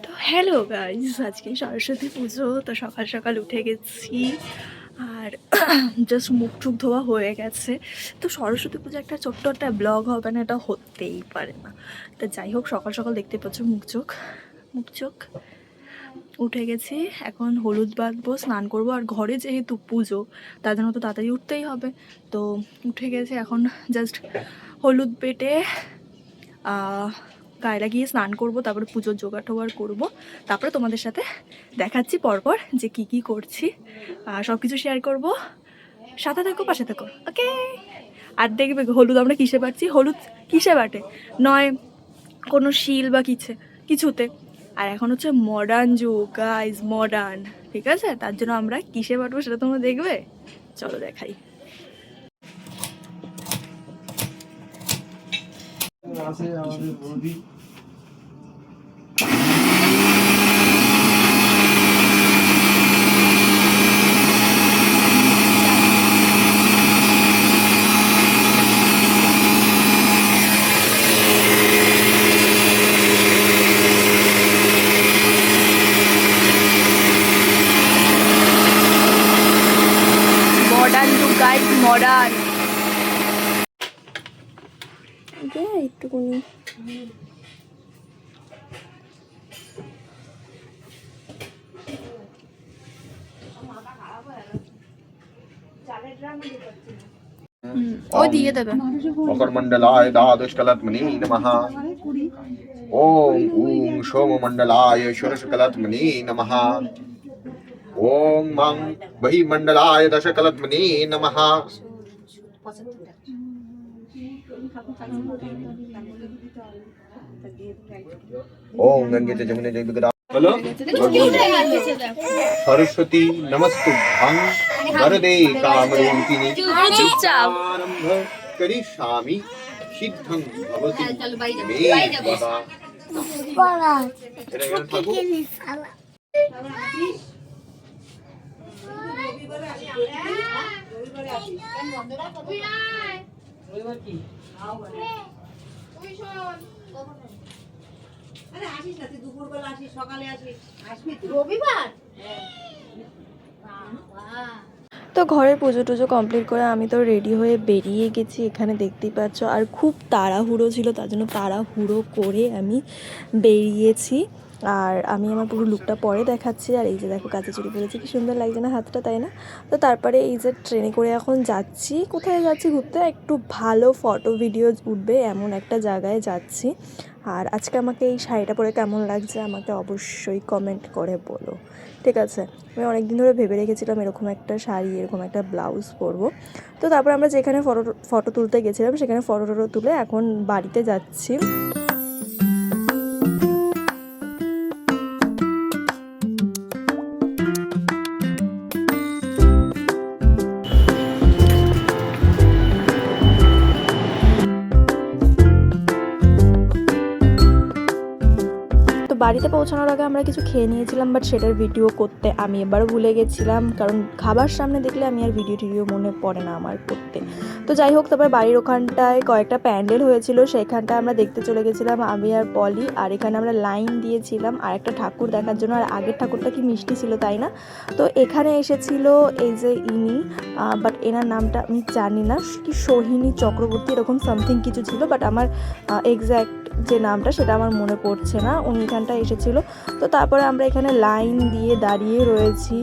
তো hello guys, আজকে সরস্বতী পুজো। তো সকাল সকাল উঠে গেছি আর জাস্ট মুখ টুক ধোয়া হয়ে গেছে। তো সরস্বতী পুজো একটা ছোট্ট একটা ব্লগ হবে না, এটা হতেই পারে না। তো যাই হোক, সকাল সকাল দেখতে পাচ্ছ মুখ চোখ উঠে গেছি। এখন হলুদ বাঁধবো, স্নান করবো, আর ঘরে যেহেতু পুজো তার জন্য তো তাড়াতাড়ি উঠতেই হবে। তো উঠে গেছে, এখন জাস্ট হলুদ বেটে গায়ে লাগিয়ে স্নান করব, তারপরে পুজোর জোগাড় টোগাড় করবো। তারপরে তোমাদের সাথে দেখাচ্ছি পরপর যে কি কি করছি, সব কিছু শেয়ার করব। সাথে থাকো, পাশে থাকো, ওকে। আর দেখবে হলুদ আমরা কিসে বাটছি, হলুদ কিসে বাটে, নয় কোনো শিল বা কিছুতে। আর এখন হচ্ছে মডার্ন যুগ গাইজ, মডার্ন, ঠিক আছে? তার জন্য আমরা কিসে বাটবো সেটা তোমরা দেখবে, চলো দেখাই। মডার্ন যুগ গাইজ, মডার্ন। একটুকুনি ও দিয়ে দেবে। मकरमंडलाय द्वादशकलत्मने नमः। ओम ऊं सोममंडलाय षोडशकलत्मने नमः। ओम मं बहिमंडलाय दशकलत्मने नमः। ओम गंगे च जमुने जैविकदा बोलो सरस्वती नमस्तुभ्यं वरदे कामरूपिणी आरंभ करिष्यामि सिद्धं भवति मे वदा। তো ঘরের পুজো টুজো কমপ্লিট করে আমি তো রেডি হয়ে বেরিয়ে গেছি, এখানে দেখতেই পাচ্ছ। আর খুব তাড়াহুড়ো ছিল, তার জন্য তাড়াহুড়ো করে আমি বেরিয়েছি। আর আমি আমার পুরো লুকটা পরে দেখাচ্ছি। আর এই যে দেখো, কাঁচা চুড়ি পরেছি, কি সুন্দর লাগছে না হাতটা, তাই না? তো তারপরে এই যে ট্রেনে করে এখন যাচ্ছি, কোথায় যাচ্ছি ঘুরতে, একটু ভালো ফটো ভিডিও উঠবে এমন একটা জায়গায় যাচ্ছি। আর আজকে আমাকে এই শাড়িটা পরে কেমন লাগছে আমাকে অবশ্যই কমেন্ট করে বলো, ঠিক আছে? আমি অনেক দিন ধরে ভেবে রেখেছিলাম এরকম একটা শাড়ি, এরকম একটা ব্লাউজ পরবো। তো তারপর আমরা যেখানে ফটো তুলতে গেছিলাম সেখানে ফটো তুলে এখন বাড়িতে যাচ্ছি। বাড়িতে পৌঁছানোর আগে আমরা কিছু খেয়ে নিয়েছিলাম, বাট সেটার ভিডিও করতে আমি এবারও ভুলে গেছিলাম, কারণ খাবার সামনে দেখলে আমি আর ভিডিও মনে পড়ে না আমার করতে। তো যাই হোক, তারপর বাড়ির ওখানটায় কয়েকটা প্যান্ডেল হয়েছিল, সেইখানটায় আমরা দেখতে চলে গেছিলাম আমি আর পলি। আর এখানে আমরা লাইন দিয়েছিলাম আর একটা ঠাকুর দেখার জন্য। আর আগের ঠাকুরটা কি মিষ্টি ছিল, তাই না? তো এখানে এসেছিল এই যে ইনি, বাট এনার নামটা আমি জানি না, কি সোহিনী চক্রবর্তী এরকম সামথিং কিছু ছিল, বাট আমার এক্স্যাক্ট যে নামটা সেটা আমার মনে পড়ছে না। উনি এখানটা এসেছিল। তো তারপরে আমরা এখানে লাইন দিয়ে দাঁড়িয়ে রয়েছি,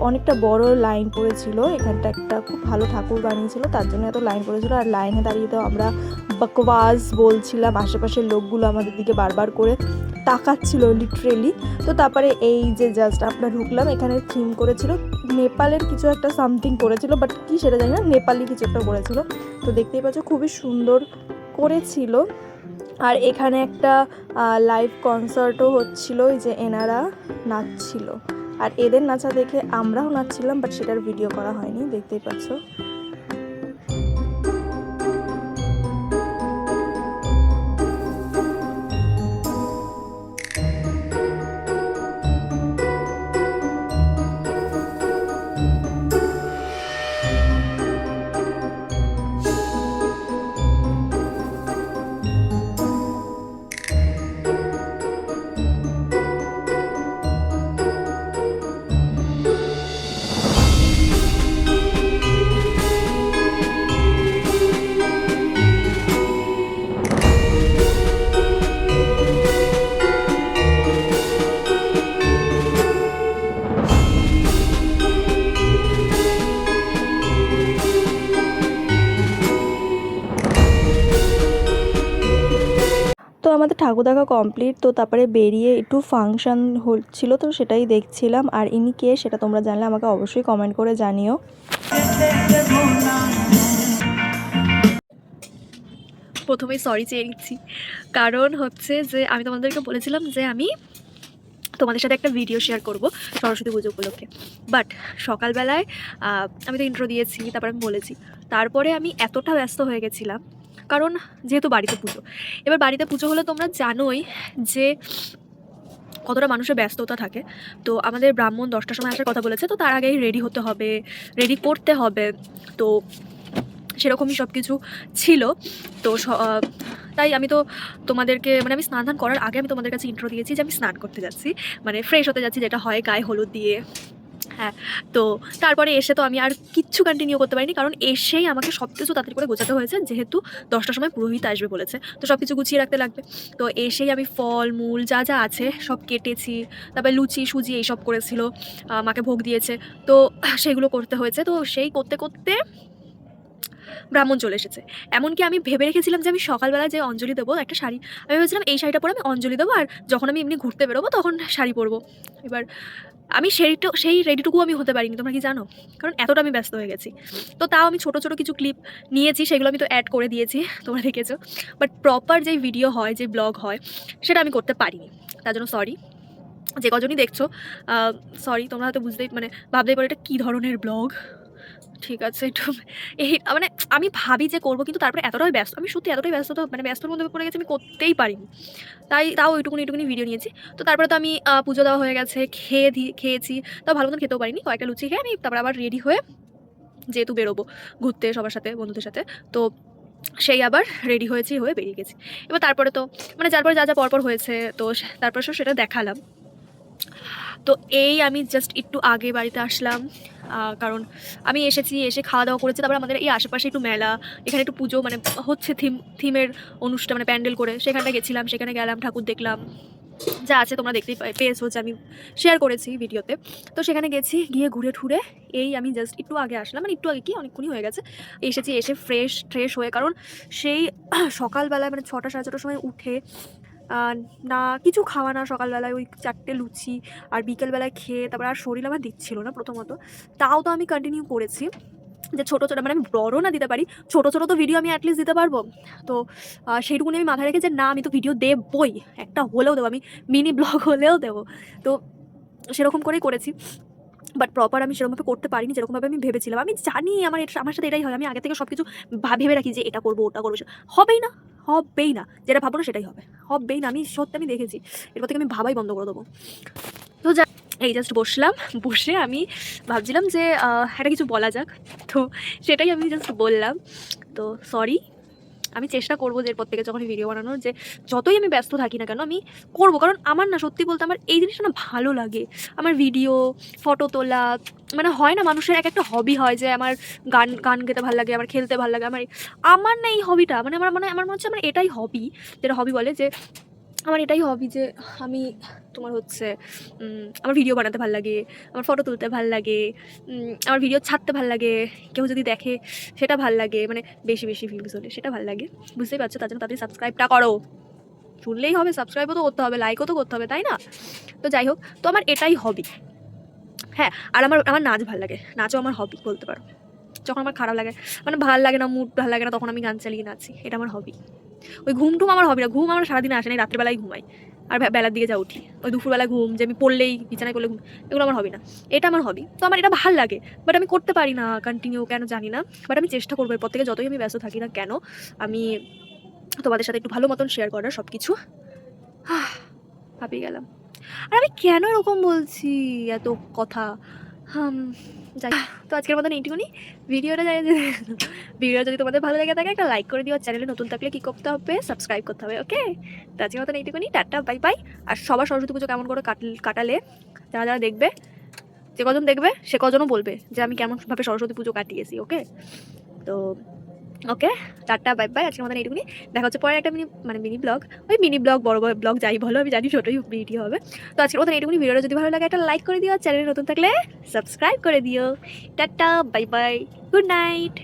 অনেকটা বড় লাইন পড়েছিল। এখানটা একটা খুব ভালো ঠাকুর বানিয়েছিল, তার জন্য এত লাইন পড়েছিল। আর লাইনে দাঁড়িয়ে তো আমরা বকওয়াজ বলছিলাম, আশেপাশের লোকগুলো আমাদের দিকে বারবার করে তাকাচ্ছিল লিটারেলি। তো তারপরে এই যে জাস্ট আমরা ঢুকলাম, এখানে থিম করেছিল নেপালের কিছু একটা সামথিং করেছিল, বাট কি সেটা জানি না, নেপালি কিছু একটা করেছিল। তো দেখতেই পাচ্ছ খুবই সুন্দর করেছিল। আর এখানে একটা লাইভ কনসার্টও হচ্ছিল, এই যে এনারা নাচছিল। আর এদের নাচা দেখে আমরাও নাচছিলাম, বাট সেটার ভিডিও করা হয়নি, দেখতেই পাচ্ছ। আমাদের ঠাকুর দেখা কমপ্লিট। তো তারপরে বেরিয়ে একটু ফাংশন হচ্ছিল, তো সেটাই দেখছিলাম। আর ইনি কে সেটা তোমরা জানলে আমাকে অবশ্যই কমেন্ট করে জানিও। প্রথমেই সরি চেয়ে নিচ্ছি, কারণ হচ্ছে যে আমি তোমাদেরকে বলেছিলাম যে আমি তোমাদের সাথে একটা ভিডিও শেয়ার করব সরস্বতী পুজো উপলক্ষে। বাট সকালবেলায় আমি তো ইন্ট্রো দিয়েছি, তারপর আমি বলেছি, তারপরে আমি এতটা ব্যস্ত হয়ে গেছিলাম, কারণ যেহেতু বাড়িতে পুজো, এবার বাড়িতে পুজো হলে তোমরা জানোই যে কতটা মানুষের ব্যস্ততা থাকে। তো আমাদের ব্রাহ্মণ 10টার সময় আসার কথা বলেছে, তো তার আগেই রেডি হতে হবে, রেডি করতে হবে। তো সেরকমই সব কিছু ছিল। তো তাই আমি তো তোমাদেরকে মানে আমি স্নান ধান করার আগে আমি তোমাদের কাছে ইন্ট্রো দিয়েছি যে আমি স্নান করতে যাচ্ছি, মানে ফ্রেশ হতে যাচ্ছি, যেটা হয় গায়ে হলুদ দিয়ে। হ্যাঁ, তো তারপরে এসে তো আমি আর কিচ্ছু কন্টিনিউ করতে পারিনি, কারণ এসেই আমাকে সব কিছু তাড়াতাড়ি করে গোছাতে হয়েছে, যেহেতু 10টার সময় পুরোহিত আসবে বলেছে, তো সব কিছু গুছিয়ে রাখতে লাগবে। তো এসেই আমি ফল মূল যা যা আছে সব কেটেছি, তারপরে লুচি সুজি এইসব করেছিল, মাকে ভোগ দিয়েছে, তো সেগুলো করতে হয়েছে। তো সেই করতে করতে ব্রাহ্মণ চলে এসেছে। এমনকি আমি ভেবে রেখেছিলাম যে আমি সকালবেলা যে অঞ্জলি দেবো একটা শাড়ি, আমি ভেবেছিলাম এই শাড়িটা পরে আমি অঞ্জলি দেবো, আর যখন আমি এমনি ঘুরতে বেরোবো তখন শাড়ি পরবো। এবার আমি সেই রেডিটুকু আমি হতে পারিনি, তোমরা কি জানো, কারণ এতটা আমি ব্যস্ত হয়ে গেছি। তো তাও আমি ছোটো ছোটো কিছু ক্লিপ নিয়েছি, সেগুলো আমি তো অ্যাড করে দিয়েছি, তোমরা দেখেছো। বাট প্রপার যে ভিডিও হয়, যে ব্লগ হয়, সেটা আমি করতে পারিনি, তার জন্য সরি। যে কজনই দেখছো সরি, তোমরা হয়তো বুঝতেই মানে ভাবতেই পারো এটা কী ধরনের ব্লগ। ঠিক আছে, একটু এই মানে আমি ভাবি যে করবো, কিন্তু তারপরে এতটাই ব্যস্ত, আমি সত্যি এতটাই ব্যস্ত, তো মানে ব্যস্তর মধ্যে পড়ে গেছি, আমি করতেই পারিনি। তাও ওইটুকুনি ভিডিও নিয়েছি। তো তারপরে তো আমি পুজো দেওয়া হয়ে গেছে, খেয়েছি, তাও ভালো মতন খেতেও পারিনি, কয়েকটা লুচি খেয়ে আমি তারপরে আবার রেডি হয়ে যেহেতু বেরোবো ঘুরতে সবার সাথে, বন্ধুদের সাথে, তো সেই আবার রেডি হয়ে বেরিয়ে গেছি। এবার তারপরে তো মানে যার পরে যা যা পরপর হয়েছে, তো তারপর সেটা দেখালাম। তো এই আমি জাস্ট একটু আগে বাড়িতে আসলাম, কারণ আমি এসে খাওয়া দাওয়া করেছি, তারপর আমাদের এই আশেপাশে একটু মেলা, এখানে একটু পুজো মানে হচ্ছে, থিমের অনুষ্ঠান মানে প্যান্ডেল করে, সেখানটা গেছিলাম, সেখানে গেলাম, ঠাকুর দেখলাম, যা আছে তোমরা দেখতেই পেয়েছো যে আমি শেয়ার করেছি ভিডিওতে। তো সেখানে গেছি, গিয়ে ঘুরে ঠুরে এই আমি জাস্ট একটু আগে আসলাম, মানে একটু আগে কি অনেকক্ষণই হয়ে গেছে এসে ফ্রেশ হয়ে, কারণ সেই সকালবেলায় মানে 6টা সাড়ে 6টার সময় উঠে না কিছু খাওয়া, না সকালবেলায় ওই 4টে লুচি, আর বিকেলবেলায় খেয়ে তারপর আর শরীর আমার দিচ্ছিল না প্রথমত। তাও তো আমি কন্টিনিউ করেছি যে ছোটো মানে আমি বড় না দিতে পারি, ছোটো তো ভিডিও আমি অ্যাটলিস্ট দিতে পারবো। তো সেইটুকুনি আমি মাথায় রেখে যে না আমি তো ভিডিও দেবই, একটা হলেও দেবো, আমি মিনি ব্লগ হলেও দেবো। তো সেরকম করেই করেছি। বাট প্রপার আমি সেরকমভাবে করতে পারিনি যেরকমভাবে আমি ভেবেছিলাম। আমি জানি আমার সাথে এটাই হয়, আমি আগে থেকে সব কিছু ভেবে রাখি যে এটা করবো ওটা করবো, হবেই না, যেটা ভাবো না সেটাই হবেই না। আমি সত্যি আমি দেখেছি, এরপর থেকে আমি ভাবাই বন্ধ করে দেবো। তো এই জাস্ট বসে আমি ভাবছিলাম যে একটা কিছু বলা যাক, তো সেটাই আমি জাস্ট বললাম। তো সরি, আমি চেষ্টা করবো যে এরপর থেকে যখন ভিডিও বানানোর, যে যতই আমি ব্যস্ত থাকি না কেন আমি করবো, কারণ আমার না সত্যি বলতে আমার এই জিনিসটা না ভালো লাগে। আমার ভিডিও ফটো তোলা, মানে হয় না মানুষের এক একটা হবি হয়, যে আমার গান গেতে ভালো লাগে, আমার খেলতে ভালো লাগে, আমার না এই হবিটা মানে আমার মনে হচ্ছে আমার এটাই হবি, যেটা হবি বলে, যে আমার এটাই হবি যে আমি তোমার হচ্ছে আমার ভিডিও বানাতে ভাল লাগে, আমার ফটো তুলতে ভাল লাগে, আমার ভিডিও ছাড়তে ভাল লাগে, কেউ যদি দেখে সেটা ভাল লাগে, মানে বেশি ভিউজ হলে সেটা ভাল লাগে, বুঝতেই পারছো। তার জন্য তাদের সাবস্ক্রাইবটা করো, শুনলেই হবে, সাবস্ক্রাইবও তো করতে হবে, লাইকও তো করতে হবে, তাই না? তো যাই হোক, তো আমার এটাই হবি। হ্যাঁ, আর আমার নাচ ভাল লাগে, নাচও আমার হবি বলতে পারো। যখন আমার খারাপ লাগে, মানে ভাল লাগে না, মুড ভাল লাগে না, তখন আমি গান চালিয়ে নাচি, এটা আমার হবি। ওই ঘুম আমার হবি না, ঘুম আমার সারাদিনে আসে না, রাত্রেবেলায় ঘুমাই, আর বেলার দিকে যা উঠি, ওই দুপুরবেলা ঘুম, যে আমি পড়লেই বিছানায় করলে ঘুম, এগুলো আমার হবি না, এটা আমার হবি। তো আমার এটা ভাল লাগে, বাট আমি করতে পারি না কন্টিনিউ, কেন জানি না। বাট আমি চেষ্টা করবো এরপর থেকে, যতই আমি ব্যস্ত থাকি না কেন, আমি তোমাদের সাথে একটু ভালো মতন শেয়ার করার সব কিছু। ভাবিয়ে গেলাম, আর আমি কেন এরকম বলছি এত কথা। যাই, তো আজকের মতন এইটুকুনি। ভিডিওটা যদি তোমাদের ভালো লেগে থাকে একটা লাইক করে দিও, চ্যানেলে নতুন থাকলে কী করতে হবে, সাবস্ক্রাইব করতে হবে। ওকে, তো আজকের মতন এইটুকুনি, টাটা বাই বাই। আর সবার সরস্বতী পুজো কেমন করে কাটালে, যারা দেখবে, যে কজন দেখবে সে কজনও বলবে যে আমি কেমনভাবে সরস্বতী পুজো কাটিয়েছি। ওকে, তো ওকে, টাটা বাই বাই। আজকের মতন এইটুকুনি, দেখা হচ্ছে পরে একটা মিনি ব্লগ, ওই মিনি ব্লগ বড় ব্লগ যাই বলো, আমি জানি ছোটোই ভিডিও হবে। তো আজকের মতন এইটুকুনি, ভিডিওটা যদি ভালো লাগে একটা লাইক করে দিও, চ্যানেলে নতুন থাকলে সাবস্ক্রাইব করে দিও। Tata bye bye, good night.